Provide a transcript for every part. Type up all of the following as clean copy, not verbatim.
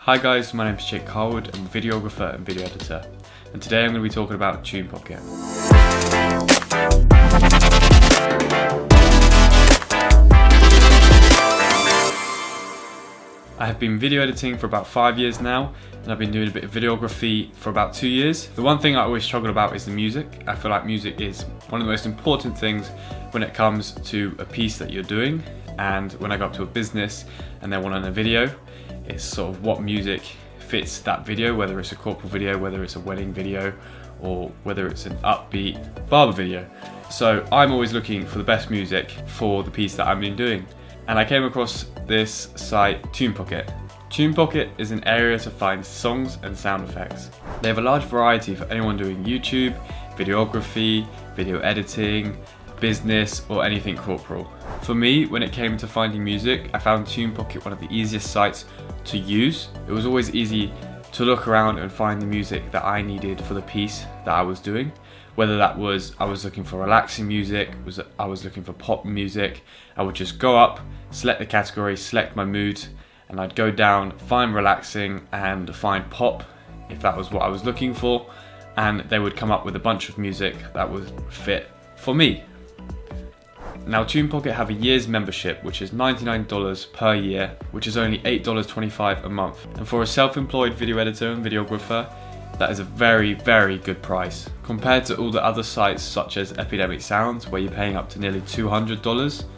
Hi guys, my name is Jake Harwood. I'm a videographer and video editor, and today I'm going to be talking about TunePocket. I have been video editing for about 5 years now, and I've been doing a bit of videography for about 2 years. The one thing I always struggle about is the music. I feel like music is one of the most important things when it comes to a piece that you're doing, and when I go up to a business and they want a video, it's sort of what music fits that video, whether it's a corporate video, whether it's a wedding video, or whether it's an upbeat barber video. So I'm always looking for the best music for the piece that I've been doing. And I came across this site, TunePocket. TunePocket is an area to find songs and sound effects. They have a large variety for anyone doing YouTube, videography, video editing, business, or anything corporal. For me, when it came to finding music, I found TunePocket one of the easiest sites to use. It was always easy to look around and find the music that I needed for the piece that I was doing. Whether that was I was looking for relaxing music, I was looking for pop music, I would just go up, select the category, select my mood, and I'd go down, find relaxing and find pop if that was what I was looking for, and they would come up with a bunch of music that would fit for me. Now TunePocket have a year's membership, which is $99 per year, which is only $8.25 a month. And for a self-employed video editor and videographer, that is a very, very good price. Compared to all the other sites such as Epidemic Sounds, where you're paying up to nearly $200,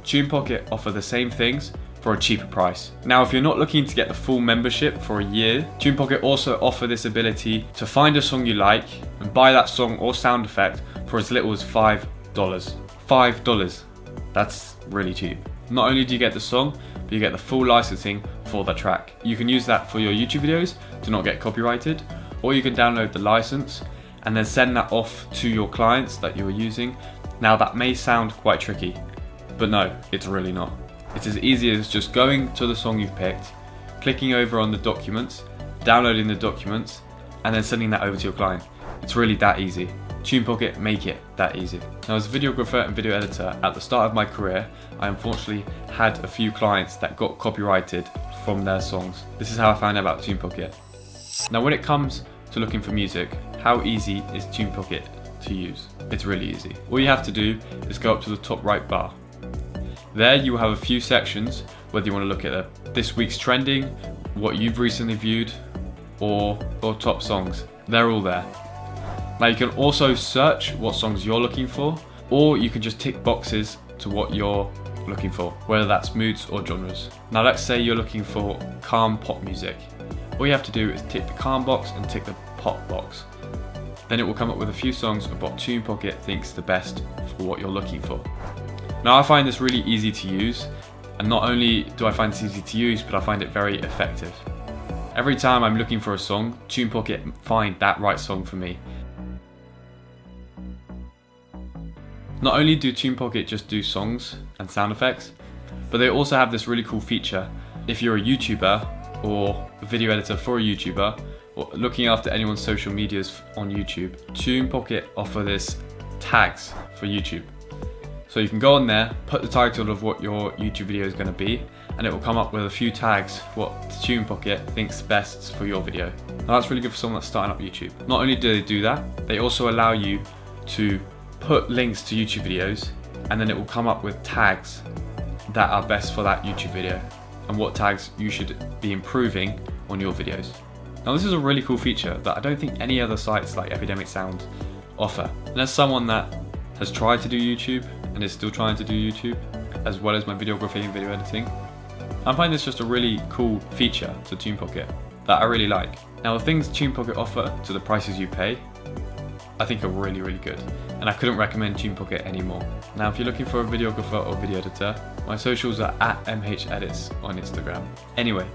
TunePocket offer the same things for a cheaper price. Now, if you're not looking to get the full membership for a year, TunePocket also offer this ability to find a song you like and buy that song or sound effect for as little as $5. $5. That's really cheap. Not only do you get the song, but you get the full licensing for the track. You can use that for your YouTube videos to not get copyrighted, or you can download the license and then send that off to your clients that you are using. Now that may sound quite tricky, but no, it's really not. It's as easy as just going to the song you've picked, clicking over on the documents, downloading the documents, and then sending that over to your client. It's really that easy. TunePocket make it that easy. Now, as a videographer and video editor, at the start of my career, I unfortunately had a few clients that got copyrighted from their songs. This is how I found out about TunePocket. Now, when it comes to looking for music, how easy is TunePocket to use? It's really easy. All you have to do is go up to the top right bar. There you will have a few sections, whether you want to look at this week's trending, what you've recently viewed, or top songs. They're all there. Now you can also search what songs you're looking for, or you can just tick boxes to what you're looking for, whether that's moods or genres. Now let's say you're looking for calm pop music. All you have to do is tick the calm box and tick the pop box. Then it will come up with a few songs of what TunePocket thinks the best for what you're looking for. Now I find this really easy to use, and not only do I find this easy to use, but I find it very effective. Every time I'm looking for a song, TunePocket find that right song for me. Not only do TunePocket just do songs and sound effects, but they also have this really cool feature. If you're a YouTuber or a video editor for a YouTuber, or looking after anyone's social medias on YouTube, TunePocket offer this tags for YouTube. So you can go on there, put the title of what your YouTube video is going to be, and it will come up with a few tags what TunePocket thinks best for your video. Now that's really good for someone that's starting up YouTube. Not only do they do that, they also allow you to put links to YouTube videos, and then it will come up with tags that are best for that YouTube video and what tags you should be improving on your videos. Now this is a really cool feature that I don't think any other sites like Epidemic Sound offer. And as someone that has tried to do YouTube and is still trying to do YouTube, as well as my videography and video editing, I find this just a really cool feature to TunePocket that I really like. Now the things TunePocket offer to the prices you pay, I think are really, really good, and I couldn't recommend TunePocket anymore. Now if you're looking for a videographer or video editor, my socials are at MHEdits on Instagram. Anyway,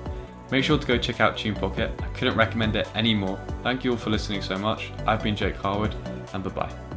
make sure to go check out TunePocket. I couldn't recommend it anymore. Thank you all for listening so much. I've been Jake Harwood, and bye-bye.